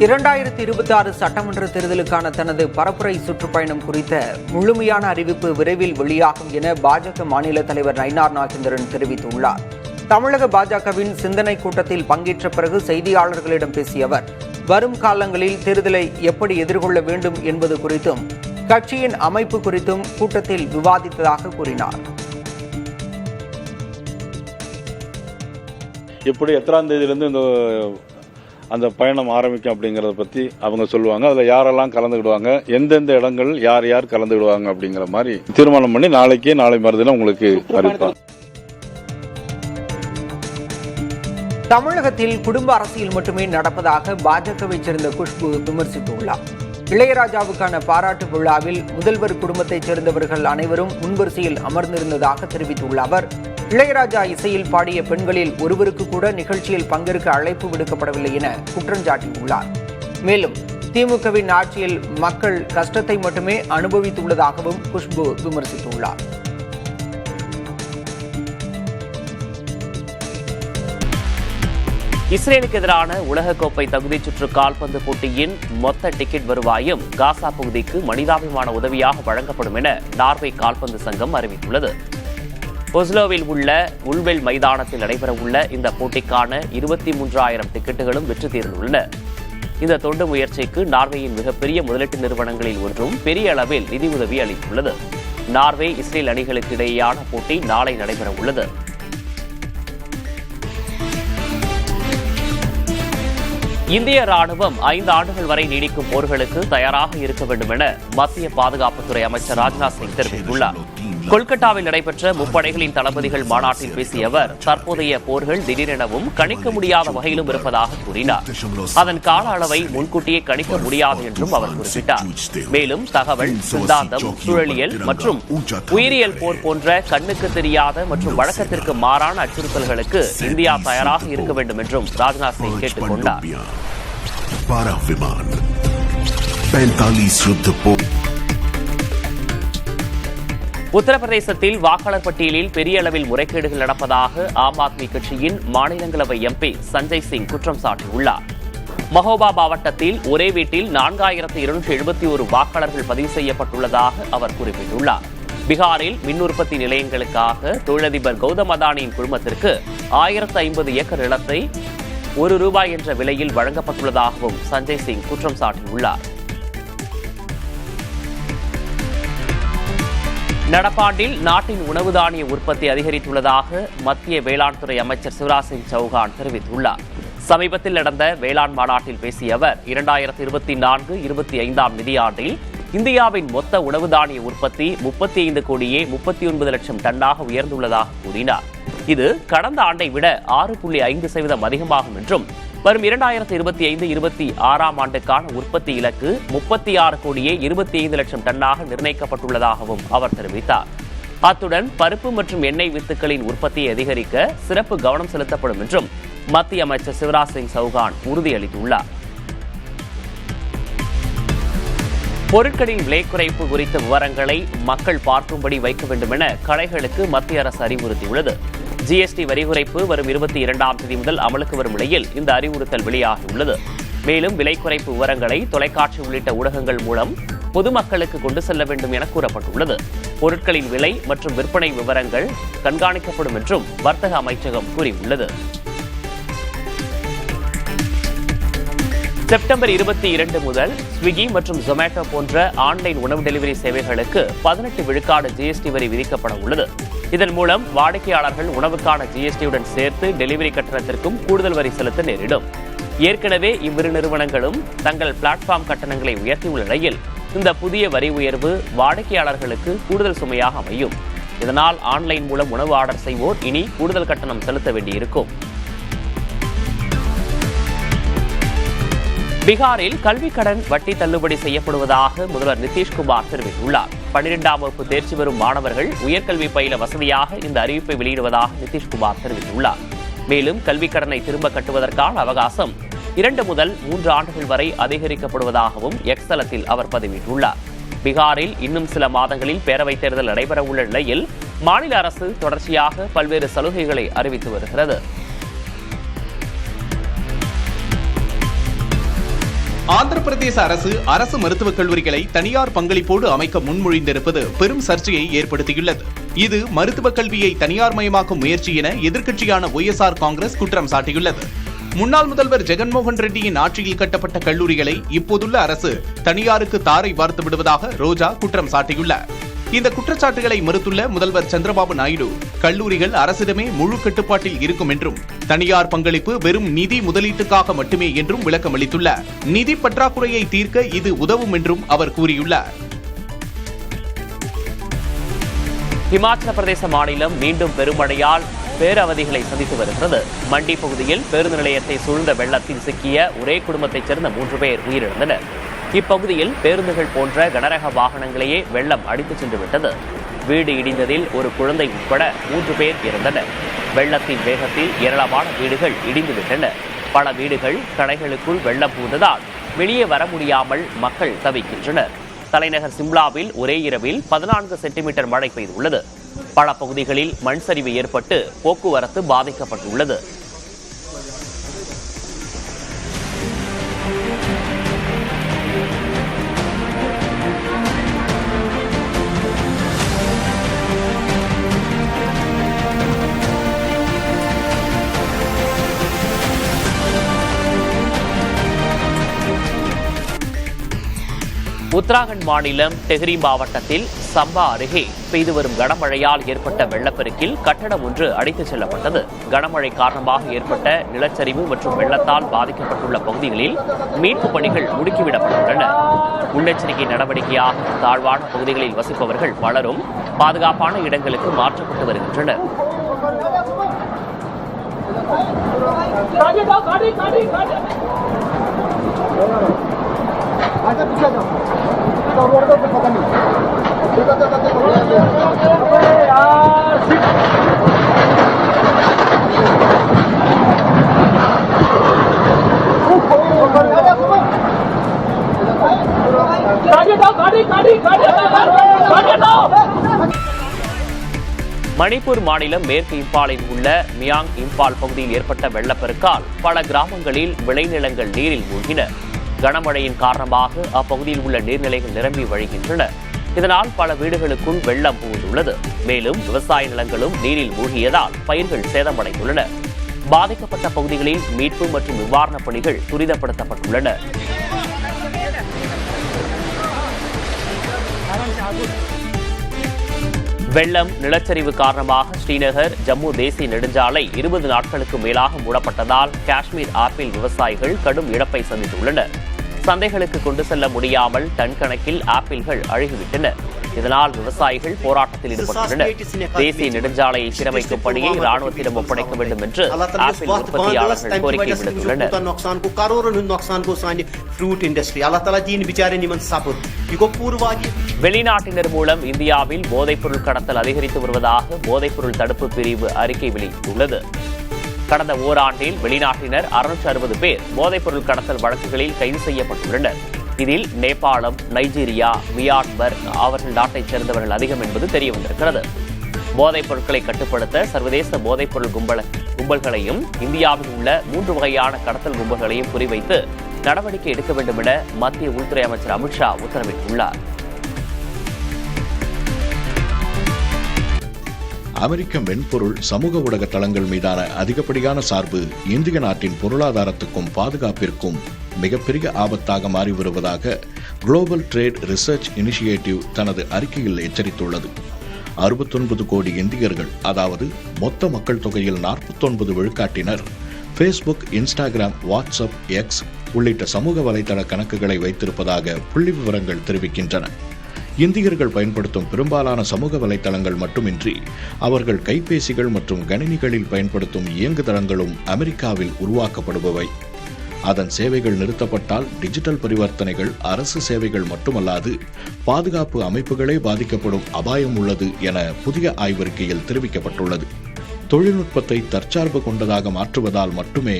2026 சட்டமன்ற தேர்தலுக்கான தனது பரப்புரை சுற்றுப்பயணம் குறித்த முழுமையான அறிவிப்பு விரைவில் வெளியாகும் என பாஜக மாநில தலைவர் நயினார் நாகேந்திரன் தெரிவித்துள்ளார். தமிழக பாஜகவின் சிந்தனை கூட்டத்தில் பங்கேற்ற பிறகு செய்தியாளர்களிடம் பேசிய அவர், வரும் காலங்களில் தேர்தலை எப்படி எதிர்கொள்ள வேண்டும் என்பது குறித்தும் கட்சியின் அமைப்பு குறித்தும் கூட்டத்தில் விவாதித்ததாக கூறினார். எப்படி எத்தனாம் தேதியிலிருந்து அந்த பயணம் ஆரம்பிக்கும் அப்படிங்கறத பத்தி அவங்க சொல்லுவாங்க. அதுல யாரெல்லாம் கலந்துக்கிடுவாங்க, எந்தெந்த இடங்கள் யார் யார் கலந்துக்கிடுவாங்க அப்படிங்கிற மாதிரி தீர்மானம் பண்ணி நாளை மறுதினம் உங்களுக்கு அறிவிப்பாங்க. தமிழகத்தில் குடும்ப அரசியல் மட்டுமே நடப்பதாக பாஜகவை சேர்ந்த குஷ்பு விமர்சித்துள்ளார். இளையராஜாவுக்கான பாராட்டு விழாவில் முதல்வர் குடும்பத்தைச் சேர்ந்தவர்கள் அனைவரும் முன்வரிசையில் அமர்ந்திருந்ததாக தெரிவித்துள்ள அவர், இளையராஜா இசையில் பாடிய பெண்களில் ஒருவருக்கு கூட நிகழ்ச்சியில் பங்கேற்க அழைப்பு விடுக்கப்படவில்லை என குற்றம் சாட்டியுள்ளார். மேலும் திமுகவின் ஆட்சியில் மக்கள் கஷ்டத்தை மட்டுமே அனுபவித்துள்ளதாகவும் குஷ்பு விமர்சித்துள்ளார். இஸ்ரேலுக்கு எதிரான உலகக்கோப்பை தகுதிச் சுற்று கால்பந்து போட்டியின் மொத்த டிக்கெட் வருவாயும் காசா பகுதிக்கு மனிதாபிமான உதவியாக வழங்கப்படும் என நார்வே கால்பந்து சங்கம் அறிவித்துள்ளது. ஒஸ்லோவில் உள்ள உல்வெல் மைதானத்தில் நடைபெறவுள்ள இந்த போட்டிக்கான 23,000 டிக்கெட்டுகளும் விற்று தீர்ந்துள்ளன. இந்த தொண்டு முயற்சிக்கு நார்வேயின் மிகப்பெரிய முதலீட்டு நிறுவனங்களில் ஒன்றும் பெரிய அளவில் நிதியுதவி அளித்துள்ளது. நார்வே இஸ்ரேல் அணிகளுக்கு இடையேயான போட்டி நாளை நடைபெறவுள்ளது. இந்திய ராணுவம் 5 ஆண்டுகள் வரை நீடிக்கும் போர்களுக்கு தயாராக இருக்க வேண்டும் என மத்திய பாதுகாப்புத்துறை அமைச்சர் ராஜ்நாத் சிங் தெரிவித்துள்ளார். கொல்கத்தாவில் நடைபெற்ற முப்படைகளின் தளபதிகள் மாநாட்டில் பேசிய அவர், தற்போதைய போர்கள் திடீரெனவும் கணிக்க முடியாத வகையிலும் இருப்பதாக கூறினார். அதன் கால அளவை முன்கூட்டியே கணிக்க முடியாது என்றும் அவர் குறிப்பிட்டார். மேலும் தகவல், சித்தாந்தம், சூழலியல் மற்றும் உயிரியல் போர் போன்ற கண்ணுக்கு தெரியாத மற்றும் வழக்கத்திற்கு மாறான அச்சுறுத்தல்களுக்கு இந்தியா தயாராக இருக்க வேண்டும் என்றும் ராஜ்நாத் சிங் கேட்டுக் கொண்டார். உத்தரப்பிரதேசத்தில் வாக்காளர் பட்டியலில் பெரிய அளவில் முறைகேடுகள் நடப்பதாக ஆம் ஆத்மி கட்சியின் மாநிலங்களவை எம்பி சஞ்சய் சிங் குற்றம் சாட்டியுள்ளார். மஹோபா மாவட்டத்தில் ஒரே வீட்டில் 4,271 வாக்காளர்கள் பதிவு செய்யப்பட்டுள்ளதாக அவர் குறிப்பிட்டுள்ளார். பீகாரில் மின் உற்பத்தி நிலையங்களுக்காக தொழிலதிபர் கௌதம் அதானியின் குழுமத்திற்கு 1050 ஏக்கர் நிலத்தை ₹1 என்ற விலையில் வழங்கப்பட்டுள்ளதாகவும் சஞ்சய் சிங் குற்றம் சாட்டியுள்ளார். நடப்பாண்டில் நாட்டின் உணவு தானிய உற்பத்தி அதிகரித்துள்ளதாக மத்திய வேளாண் துறை அமைச்சர் சிவராஜ் சிங் சௌகான் தெரிவித்துள்ளார். சமீபத்தில் நடந்த வேளாண் மாநாட்டில் பேசிய அவர், 2024-25 நிதியாண்டில் இந்தியாவின் மொத்த உணவு தானிய உற்பத்தி 35,39 லட்சம் டன்னாக உயர்ந்துள்ளதாக கூறினார். இது கடந்த ஆண்டை விட 6.5% அதிகமாகும் என்றும் வரும் 2025-26 ஆண்டுக்கான உற்பத்தி இலக்கு 36,25 லட்சம் டன்னாக நிர்ணயிக்கப்பட்டுள்ளதாகவும் அவர் தெரிவித்தார். அத்துடன் பருப்பு மற்றும் எண்ணெய் வித்துக்களின் உற்பத்தியை அதிகரிக்க சிறப்பு கவனம் செலுத்தப்படும் என்றும் மத்திய அமைச்சர் சிவராஜ் சிங் சௌகான் உறுதியளித்துள்ளார். பொருட்களின் விலை குறைப்பு குறித்த விவரங்களை மக்கள் பார்க்கும்படி வைக்க வேண்டும் என கடைகளுக்கு மத்திய அரசு அறிவுறுத்தியுள்ளது. ஜிஎஸ்டி வரி குறைப்பு வரும் 22ஆம் தேதி முதல் அமலுக்கு வரும் நிலையில் இந்த அறிவுறுத்தல் வெளியாகியுள்ளது. மேலும் விலை குறைப்பு விவரங்களை தொலைக்காட்சி உள்ளிட்ட ஊடகங்கள் மூலம் பொதுமக்களுக்கு கொண்டு செல்ல வேண்டும் என கூறப்பட்டுள்ளது. பொருட்களின் விலை மற்றும் விற்பனை விவரங்கள் கண்காணிக்கப்படும் என்றும் வர்த்தக அமைச்சகம் கூறியுள்ளது. செப்டம்பர் 22 முதல் ஸ்விக்கி மற்றும் ஜொமேட்டோ போன்ற ஆன்லைன் உணவு டெலிவரி சேவைகளுக்கு 18 விழுக்காடு ஜிஎஸ்டி வரி விதிக்கப்பட உள்ளது. இதன் மூலம் வாடிக்கையாளர்கள் உணவுக்கான ஜிஎஸ்டியுடன் சேர்த்து டெலிவரி கட்டணத்திற்கும் கூடுதல் வரி செலுத்த நேரிடும். ஏற்கனவே இவ்விரு நிறுவனங்களும் தங்கள் பிளாட்ஃபார்ம் கட்டணங்களை உயர்த்தியுள்ள நிலையில் இந்த புதிய வரி உயர்வு வாடிக்கையாளர்களுக்கு கூடுதல் சுமையாக அமையும். இதனால் ஆன்லைன் மூலம் உணவு ஆர்டர் செய்வோர் இனி கூடுதல் கட்டணம் செலுத்த வேண்டியிருக்கும். பீகாரில் கல்விக் கடன் வட்டி தள்ளுபடி செய்யப்படுவதாக முதல்வர் நிதிஷ்குமார் தெரிவித்துள்ளார். 12ஆம் வகுப்பு தேர்ச்சி பெறும் மாணவர்கள் உயர்கல்வி பயில வசதியாக இந்த அறிவிப்பை வெளியிடுவதாக நிதிஷ்குமார் தெரிவித்துள்ளார். மேலும் கல்விக் கடனை திரும்ப கட்டுவதற்கான அவகாசம் 2 முதல் 3 ஆண்டுகள் வரை அதிகரிக்கப்படுவதாகவும் எக்ஸ் தளத்தில் அவர் பதிவிட்டுள்ளார். பீகாரில் இன்னும் சில மாதங்களில் பேரவைத் தேர்தல் நடைபெறவுள்ள நிலையில் மாநில அரசு தொடர்ச்சியாக பல்வேறு சலுகைகளை அறிவித்து வருகிறது. ஆந்திர பிரதேச அரசு மருத்துவக் கல்லூரிகளை தனியார் பங்களிப்போடு அமைக்க முன்மொழிந்திருப்பது பெரும் சர்ச்சையை ஏற்படுத்தியுள்ளது. இது மருத்துவக் கல்வியை தனியார் மயமாக்கும் முயற்சி என எதிர்க்கட்சியான OSR காங்கிரஸ் குற்றம் சாட்டியுள்ளது. முன்னாள் முதல்வர் ஜெகன்மோகன் ரெட்டியின் ஆட்சியில் கட்டப்பட்ட கல்லூரிகளை இப்போதுள்ள அரசு தனியாருக்கு தாரை வார்த்து விடுவதாக ரோஜா குற்றம் சாட்டியுள்ளார். இந்த குற்றச்சாட்டுகளை மறுத்துள்ள முதல்வர் சந்திரபாபு நாயுடு, கல்லூரிகள் அரசிடமே முழு கட்டுப்பாட்டில் இருக்கும் என்றும் தனியார் பங்களிப்பு வெறும் நிதி முதலீட்டுக்காக மட்டுமே என்றும் விளக்கம் அளித்துள்ளார். நிதி பற்றாக்குறையை தீர்க்க இது உதவும் என்றும் அவர் கூறியுள்ளார். இமாச்சல பிரதேச மாநிலம் மீண்டும் பெருமழையால் பேரவதிகளை சந்தித்து வருகிறது. மண்டி பகுதியில் பேருந்து நிலையத்தை சூழ்ந்த வெள்ளத்தில் சிக்கிய ஒரே குடும்பத்தைச் சேர்ந்த 3 பேர் உயிரிழந்தனர். இப்பகுதியில் பேருந்துகள் போன்ற கனரக வாகனங்களையே வெள்ளம் அடித்துச் சென்று விட்டது. வீடு இடிந்ததில் ஒரு குழந்தை உட்பட 3 பேர் இறந்தனர். வெள்ளத்தின் வேகத்தில் ஏராளமான வீடுகள் இடிந்துவிட்டன. பல வீடுகள் கடைகளுக்குள் வெள்ளம் புகுந்ததால் வெளியே வர முடியாமல் மக்கள் தவிக்கின்றனர். தலைநகர் சிம்லாவில் ஒரே இரவில் 14 சென்டிமீட்டர் மழை பெய்துள்ளது. பல பகுதிகளில் மண் சரிவு ஏற்பட்டு போக்குவரத்து பாதிக்கப்பட்டுள்ளது. உத்தராகண்ட் மாநிலம் டெஹ்ரி மாவட்டத்தில் சம்பா அருகே பெய்து வரும் கனமழையால் ஏற்பட்ட வெள்ளப்பெருக்கில் கட்டடம் ஒன்று அடித்துச் செல்லப்பட்டது. கனமழை காரணமாக ஏற்பட்ட நிலச்சரிவு மற்றும் வெள்ளத்தால் பாதிக்கப்பட்டுள்ள பகுதிகளில் மீட்புப் பணிகள் முடுக்கிவிடப்பட்டுள்ளன. முன்னெச்சரிக்கை நடவடிக்கையாக தாழ்வான பகுதிகளில் வசிப்பவர்கள் பலரும் பாதுகாப்பான இடங்களுக்கு மாற்றப்பட்டு வருகின்றனர். மணிப்பூர் மாநிலம் மேற்கு இம்பாலில் உள்ள மியாங் இம்பால் பகுதியில் ஏற்பட்ட வெள்ளப்பெருக்கால் பல கிராமங்களில் விளைநிலங்கள் நீரில் மூழ்கின. கனமழையின் காரணமாக அப்பகுதியில் உள்ள நீர்நிலைகள் நிரம்பி வழிகின்றன. இதனால் பல வீடுகளுக்குள் வெள்ளம் புகுந்துள்ளது. மேலும் விவசாய நிலங்களும் நீரில் மூழ்கியதால் பயிர்கள் சேதமடைந்துள்ளன. பாதிக்கப்பட்ட பகுதிகளில் மீட்பு மற்றும் நிவாரணப் பணிகள் துரிதப்படுத்தப்பட்டுள்ளன. வெள்ளம் நிலச்சரிவு காரணமாக ஸ்ரீநகர் ஜம்மு தேசிய நெடுஞ்சாலை 20 நாட்களுக்கு மேலாக மூடப்பட்டதால் காஷ்மீர் ஆப்பிள் விவசாயிகள் கடும் இழப்பை சந்தித்துள்ளனர். சந்தைகளுக்கு கொண்டு செல்ல முடியாமல் டன் கணக்கில் ஆப்பிள்கள் அழுகிவிட்டன. இதனால் விவசாயிகள் போராட்டத்தில் ஈடுபட்டுள்ளனர். தேசிய நெடுஞ்சாலையை சீரமைக்கும் பணியை ராணுவத்திடம் ஒப்படைக்க வேண்டும் என்று ஆப்பிள் உற்பத்தியாளர்கள் கோரிக்கை விடுத்துள்ளனர். வெளிநாட்டினர் மூலம் இந்தியாவில் போதைப்பொருள் கடத்தல் அதிகரித்து வருவதாக போதைப்பொருள் தடுப்பு பிரிவு அறிக்கை வெளியிட்டுள்ளது. கடந்த ஓராண்டில் வெளிநாட்டினர் 660 பேர் போதைப்பொருள் கடத்தல் வழக்குகளில் கைது செய்யப்பட்டுள்ளனர். இதில் நேபாளம், நைஜீரியா, மியான்மர் அவர்கள் நாட்டைச் சேர்ந்தவர்கள் அதிகம் என்பது தெரியவந்திருக்கிறது. போதைப் பொருட்களை கட்டுப்படுத்த சர்வதேச போதைப்பொருள் கும்பல்களையும் இந்தியாவில் உள்ள 3 வகையான கடத்தல் கும்பல்களையும் குறிவைத்து நடவடிக்கை எடுக்க வேண்டும் என மத்திய உள்துறை அமைச்சர் அமித்ஷா உத்தரவிட்டுள்ளார். அமெரிக்க மென்பொருள் சமூக ஊடக தளங்கள் மீதான அதிகப்படியான சார்பு இந்திய நாட்டின் பொருளாதாரத்துக்கும் பாதுகாப்பிற்கும் மிகப்பெரிய ஆபத்தாக மாறி வருவதாக குளோபல் ட்ரேட் ரிசர்ச் இனிஷியேட்டிவ் தனது அறிக்கையில் எச்சரித்துள்ளது. 69 கோடி இந்தியர்கள், அதாவது மொத்த மக்கள் தொகையில் 49 விழுக்காட்டினர் ஃபேஸ்புக், இன்ஸ்டாகிராம், வாட்ஸ்அப், எக்ஸ் உள்ளிட்ட சமூக வலைதள கணக்குகளை வைத்திருப்பதாக புள்ளி விவரங்கள் தெரிவிக்கின்றன. இந்தியர்கள் பயன்படுத்தும் பெரும்பாலான சமூக வலைதளங்கள் மட்டுமின்றி அவர்கள் கைபேசிகள் மற்றும் கணினிகளில் பயன்படுத்தும் இயங்குதளங்களும் அமெரிக்காவில் உருவாக்கப்படுபவை. அதன் சேவைகள் நிறுத்தப்பட்டால் டிஜிட்டல் பரிவர்த்தனைகள், அரசு சேவைகள் மட்டுமல்லாது பாதுகாப்பு அமைப்புகளே பாதிக்கப்படும் அபாயம் உள்ளது என புதிய ஆய்வறிக்கையில் தெரிவிக்கப்பட்டுள்ளது. தொழில்நுட்பத்தை தற்சார்பு கொண்டதாக மாற்றுவதால் மட்டுமே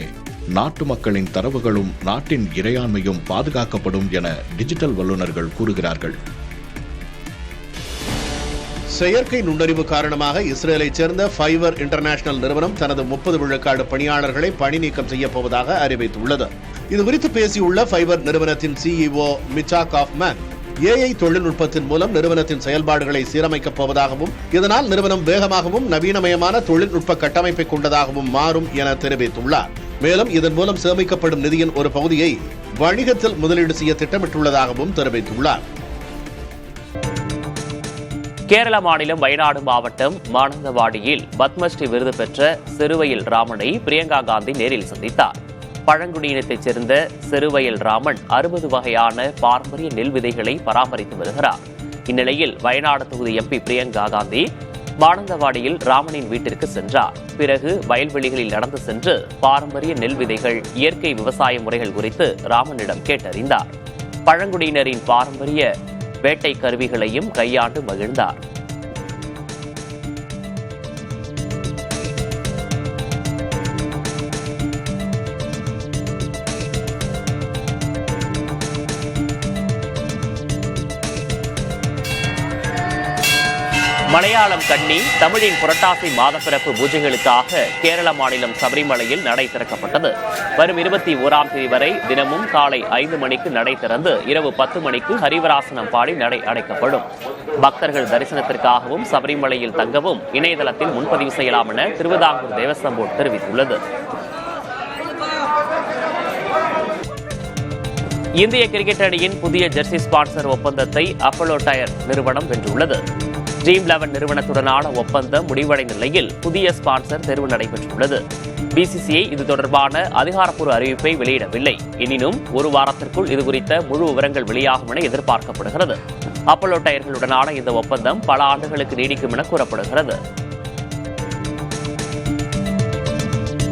நாட்டு மக்களின் தரவுகளும் நாட்டின் இறையாண்மையும் பாதுகாக்கப்படும் என டிஜிட்டல் வல்லுநர்கள் கூறுகிறார்கள். செயற்கை நுண்ணறிவு காரணமாக இஸ்ரேலைச் சேர்ந்த ஃபைவர் இன்டர்நேஷனல் நிறுவனம் தனது 30 விழுக்காடு பணியாளர்களை பணி நீக்கம் செய்யப்போவதாக அறிவித்துள்ளது. இது குறித்து பேசியுள்ள ஃபைபர் நிறுவனத்தின் CEO மிச்சா காஃப்மேன், AI தொழில்நுட்பத்தின் மூலம் நிறுவனத்தின் செயல்பாடுகளை சீரமைக்கப் போவதாகவும், இதனால் நிறுவனம் வேகமாகவும் நவீனமயமான தொழில்நுட்ப கட்டமைப்பை கொண்டதாகவும் மாறும் என தெரிவித்துள்ளார். மேலும் இதன் மூலம் சேமிக்கப்படும் நிதியின் ஒரு பகுதியை வணிகத்தில் முதலீடு செய்ய திட்டமிட்டுள்ளதாகவும் தெரிவித்துள்ளார். கேரள மாநிலம் வயநாடு மாவட்டம் மானந்தவாடியில் பத்மஸ்ரீ விருது பெற்ற சிறுவயல் ராமனை பிரியங்கா காந்தி நேரில் சந்தித்தார். பழங்குடியினத்தைச் சேர்ந்த சிறுவயல் ராமன் 60 வகையான பாரம்பரிய நெல் விதைகளை பராமரித்து வருகிறார். இந்நிலையில் வயநாடு தொகுதி MP பிரியங்கா காந்தி மானந்தவாடியில் ராமனின் வீட்டிற்கு சென்றார். பிறகு வயல்வெளிகளில் நடந்து சென்று பாரம்பரிய நெல் விதைகள், இயற்கை விவசாய முறைகள் குறித்து ராமனிடம் கேட்டறிந்தார். பழங்குடியினரின் பாரம்பரிய வேட்டை கருவிகளையும் கையாண்டு மகிழ்ந்தார். மலையாளம் கன்னி தமிழின் புரட்டாசி மாதப்பிறப்பு பூஜைகளுக்காக கேரள மாநிலம் சபரிமலையில் நடை திறக்கப்பட்டது. வரும் 21ஆம் தேதி வரை தினமும் காலை 5 மணிக்கு நடை திறந்து இரவு 10 மணிக்கு ஹரிவராசனம் பாடி நடை அடைக்கப்படும். பக்தர்கள் தரிசனத்திற்காகவும் சபரிமலையில் தங்கவும் இணையதளத்தில் முன்பதிவு செய்யலாம் என திருவிதாங்கூர் தேவஸ்வம் போர்டு தெரிவித்துள்ளது. இந்திய கிரிக்கெட் அணியின் புதிய ஜெர்சி ஸ்பான்சர் ஒப்பந்தத்தை அப்போலோ டயர் நிறுவனம் வென்றுள்ளது. Dream 11 நிறுவனத்துடனான ஒப்பந்தம் முடிவடைந்த நிலையில் புதிய ஸ்பான்சர் தேர்வு நடைபெற்றுள்ளது. BCCI இது தொடர்பான அதிகாரப்பூர்வ அறிவிப்பை வெளியிடவில்லை. எனினும் ஒரு வாரத்திற்குள் இதுகுறித்த முழு விவரங்கள் வெளியாகும் என எதிர்பார்க்கப்படுகிறது. அப்போலோ டயர்களுடனான இந்த ஒப்பந்தம் பல ஆண்டுகளுக்கு நீடிக்கும் என கூறப்படுகிறது.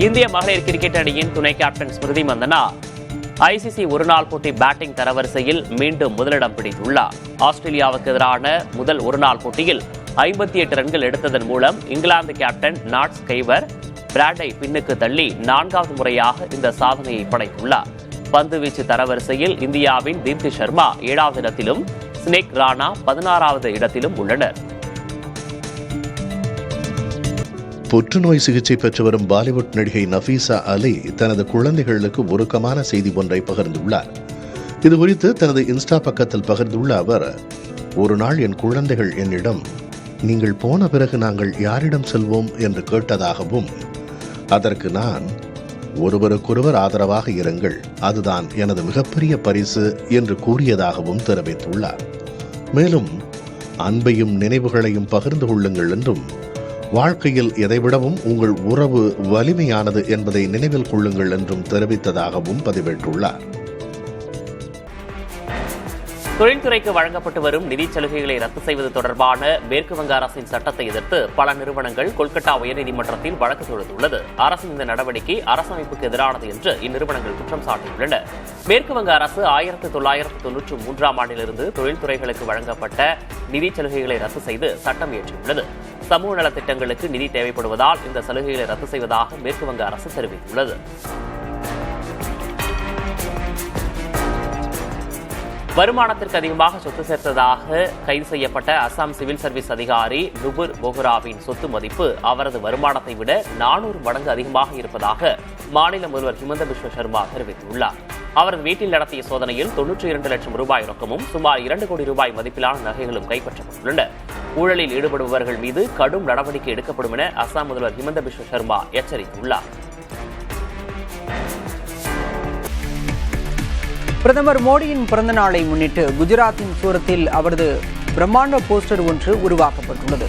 இந்திய மகளிர் கிரிக்கெட் அணியின் துணை கேப்டன் ஸ்மிருதி மந்தனா ICC ஒருநாள் போட்டி பேட்டிங் தரவரிசையில் மீண்டும் முதலிடம் பிடித்துள்ளார். ஆஸ்திரேலியாவுக்கு எதிரான முதல் ஒருநாள் போட்டியில் 58 ரன்கள் எடுத்ததன் மூலம் இங்கிலாந்து கேப்டன் நாட் ஸ்கைவர் பிராண்டை பின்னுக்கு தள்ளி 4வது முறையாக இந்த சாதனையை படைத்துள்ளார். பந்துவீச்சு தரவரிசையில் இந்தியாவின் தீப்தி சர்மா 7வது இடத்திலும் ஸ்னேக் ராணா 16வது இடத்திலும் உள்ளனர். புற்றுநோய் சிகிச்சை பெற்று வரும் பாலிவுட் நடிகை நஃபீசா அலி தனது குழந்தைகளுக்கு உருக்கமான செய்தி ஒன்றை பகிர்ந்துள்ளார். இதுகுறித்து தனது இன்ஸ்டா பக்கத்தில் பகிர்ந்துள்ள அவர், ஒரு நாள் என் குழந்தைகள் என்னிடம், நீங்கள் போன பிறகு நாங்கள் யாரிடம் செல்வோம் என்று கேட்டதாகவும், அதற்கு நான், ஒருவருக்கொருவர் ஆதரவாக இருங்கள், அதுதான் எனது மிகப்பெரிய பரிசு என்று கூறியதாகவும் தெரிவித்துள்ளார். மேலும் அன்பையும் நினைவுகளையும் பகிர்ந்து கொள்ளுங்கள் என்றும், வாழ்க்கையில் எதைவிடவும் உங்கள் உறவு வலிமையானது என்பதை நினைவில் கொள்ளுங்கள் என்றும் தெரிவித்ததாகவும் பதிவிட்டுள்ளார். தொழில்துறைக்கு வழங்கப்பட்டு வரும் நிதி சலுகைகளை ரத்து செய்வது தொடர்பான மேற்கு வங்க அரசின் சட்டத்தை எதிர்த்து பல நிறுவனங்கள் கொல்கத்தா உயர்நீதிமன்றத்தில் வழக்கு தொடுத்துள்ளது. அரசின் இந்த நடவடிக்கை அரசமைப்புக்கு எதிரானது என்று இந்நிறுவனங்கள் குற்றம் சாட்டியுள்ளன. மேற்கு வங்க அரசு 1993ஆம் ஆண்டிலிருந்து தொழில்துறைகளுக்கு வழங்கப்பட்ட நிதி சலுகைகளை ரத்து செய்து சட்டம் இயற்றியுள்ளது. சமூக நலத்திட்டங்களுக்கு நிதி தேவைப்படுவதால் இந்த சலுகைகளை ரத்து செய்வதாக மேற்கு வங்க அரசு தெரிவித்துள்ளது. வருமானத்திற்கு அதிகமாக சொத்து சேர்த்ததாக கைது செய்யப்பட்ட அசாம் சிவில் சர்வீஸ் அதிகாரி நுபுர் போகுராவின் சொத்து மதிப்பு அவரது வருமானத்தை விட 400 மடங்கு அதிகமாக இருப்பதாக மாநில முதல்வர் ஹிமந்த பிஸ்வ சர்மா தெரிவித்துள்ளார். அவரது வீட்டில் நடத்திய சோதனையில் 92 லட்சம் ரூபாய் ரொக்கமும் சுமார் 2 கோடி ரூபாய் மதிப்பிலான நகைகளும் கைப்பற்றப்பட்டுள்ளன. ஊழலில் ஈடுபடுபவர்கள் மீது கடும் நடவடிக்கை எடுக்கப்படும் என அசாம் முதல்வர் ஹிமந்த பிஸ்வ சர்மா எச்சரித்துள்ளார். பிரதமர் மோடியின் பிறந்த நாளை முன்னிட்டு குஜராத்தின் சூரத்தில் அவரது பிரம்மாண்ட போஸ்டர் ஒன்று உருவாக்கப்பட்டுள்ளது.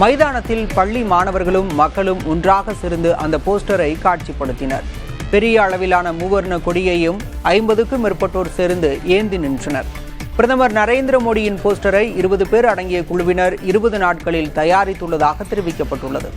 மைதானத்தில் பள்ளி மாணவர்களும் மக்களும் ஒன்றாக சேர்ந்து அந்த போஸ்டரை காட்சிப்படுத்தினர். பெரிய அளவிலான மூவர்ண கொடியையும் 50க்கும் மேற்பட்டோர் சேர்ந்து ஏந்தி நின்றனர். பிரதமர் நரேந்திர மோடியின் போஸ்டரை 20 பேர் அடங்கிய குழுவினர் 20 நாட்களில் தயாரித்துள்ளதாக தெரிவிக்கப்பட்டுள்ளது.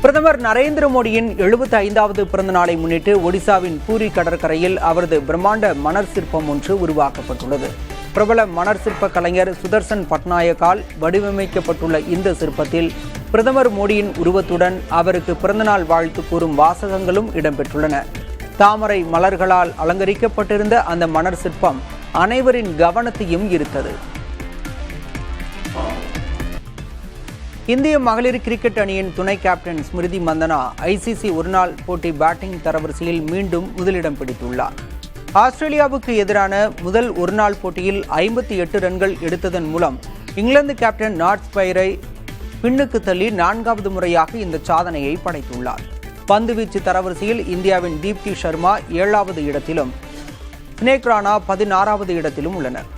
பிரதமர் நரேந்திர மோடியின் 75வது பிறந்த நாளை முன்னிட்டு ஒடிசாவின் பூரி கடற்கரையில் அவரது பிரம்மாண்ட மணர் சிற்பம் ஒன்று உருவாக்கப்பட்டுள்ளது. பிரபல மணர் சிற்ப கலைஞர் சுதர்சன் பட்நாயக்கால் வடிவமைக்கப்பட்டுள்ள இந்த சிற்பத்தில் பிரதமர் மோடியின் உருவத்துடன் அவருக்கு பிறந்தநாள் வாழ்த்து கூறும் வாசகங்களும் இடம்பெற்றுள்ளன. தாமரை மலர்களால் அலங்கரிக்கப்பட்டிருந்த அந்த மணர் சிற்பம் அனைவரின் கவனத்தையும் ஈர்த்தது. இந்திய மகளிர் கிரிக்கெட் அணியின் துணை கேப்டன் ஸ்மிருதி மந்தனா ஐசிசி ஒருநாள் போட்டி பேட்டிங் தரவரிசையில் மீண்டும் முதலிடம் பிடித்துள்ளார். ஆஸ்திரேலியாவுக்கு எதிரான முதல் ஒருநாள் போட்டியில் 58 ரன்கள் எடுத்ததன் மூலம் இங்கிலாந்து கேப்டன் நாட் ஸ்பைரை பின்னுக்கு தள்ளி 4வது முறையாக இந்த சாதனையை படைத்துள்ளார். பந்துவீச்சு தரவரிசையில் இந்தியாவின் தீப்தி சர்மா 7வது இடத்திலும் ஸ்னேக் ராணா 16வது இடத்திலும் உள்ளனர்.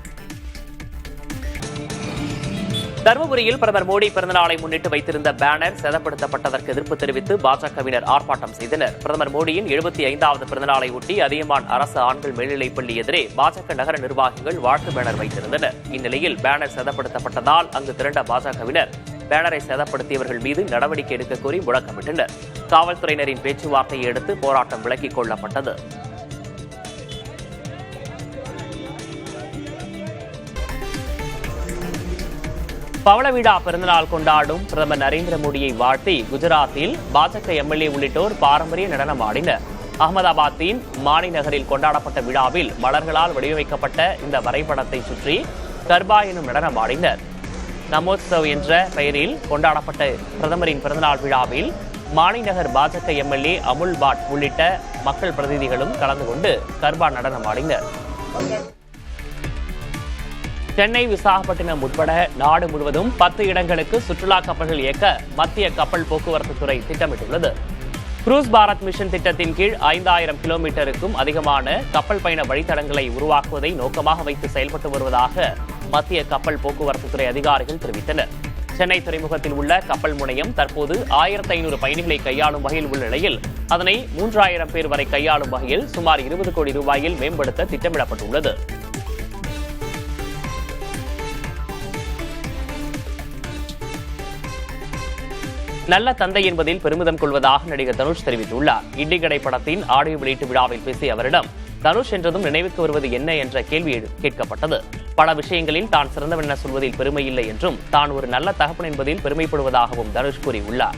தருமபுரியில் பிரதமர் மோடி பிறந்தநாளை முன்னிட்டு வைத்திருந்த பேனர் சேதப்படுத்தப்பட்டதற்கு எதிர்ப்பு தெரிவித்து பாஜகவினர் ஆர்ப்பாட்டம் செய்தனர். பிரதமர் மோடியின் 75வது பிறந்தநாளை ஒட்டி அதியமான் அரசு ஆண்கள் மேல்நிலைப்பள்ளி எதிரே பாஜக நகர நிர்வாகிகள் வாழ்த்து பேனர் வைத்திருந்தனர். இந்நிலையில் பேனர் சேதப்படுத்தப்பட்டதால் அங்கு திரண்ட பாஜகவினர் பேனரை சேதப்படுத்தியவர்கள் மீது நடவடிக்கை எடுக்க கோரி முழக்கமிட்டனர். காவல்துறையினரின் பேச்சுவார்த்தையை அடுத்து போராட்டம் விலக்கிக் கொள்ளப்பட்டது. பவள விழா பிறந்தநாள் கொண்டாடும் பிரதமர் நரேந்திர மோடியை வாழ்த்தி குஜராத்தில் பாஜக எம்எல்ஏ உள்ளிட்டோர் பாரம்பரிய நடனம் ஆடினர். அகமதாபாத்தின் மானி நகரில் கொண்டாடப்பட்ட விழாவில் மலர்களால் வடிவமைக்கப்பட்ட இந்த வரைபடத்தை சுற்றி கர்பா எனும் நடனம் ஆடினர். நமோத்சவ் என்ற பெயரில் கொண்டாடப்பட்ட பிரதமரின் பிறந்தநாள் விழாவில் மானிநகர் பாஜக எம்எல்ஏ அமுல் பாட் உள்ளிட்ட மக்கள் பிரதிநிதிகளும் கலந்து கொண்டு கர்பா நடனம் ஆடினர். சென்னை, விசாகப்பட்டினம் உட்பட நாடு முழுவதும் 10 இடங்களுக்கு சுற்றுலா கப்பல்கள் இயக்க மத்திய கப்பல் போக்குவரத்து துறை திட்டமிட்டுள்ளது. குரூஸ் பாரத் மிஷன் திட்டத்தின் கீழ் 5000 கிலோமீட்டருக்கும் அதிகமான கப்பல் பயண வழித்தடங்களை உருவாக்குவதை நோக்கமாக வைத்து செயல்பட்டு வருவதாக மத்திய கப்பல் போக்குவரத்து துறை அதிகாரிகள் தெரிவித்தனர். சென்னை துறைமுகத்தில் உள்ள கப்பல் முனையம் தற்போது 1500 பயணிகளை கையாளும் வகையில் உள்ள நிலையில் அதனை 3000 பேர் வரை கையாளும் வகையில் சுமார் 20 கோடி ரூபாயில் மேம்படுத்த திட்டமிடப்பட்டுள்ளது. நல்ல தந்தை என்பதில் பெருமிதம் கொள்வதாக நடிகர் தனுஷ் தெரிவித்துள்ளார். இட்லி கடை படத்தின் ஆடியோ வெளியீட்டு விழாவில் பேசிய அவரிடம் தனுஷ் என்றதும் நினைவுக்கு வருவது என்ன என்ற கேள்வி கேட்கப்பட்டது. பல விஷயங்களில் தான் சிறந்தவன் என சொல்வதில் பெருமை இல்லை என்றும் தான் ஒரு நல்ல தகப்பன் என்பதில் பெருமைப்படுவதாகவும் தனுஷ் கூறியுள்ளார்.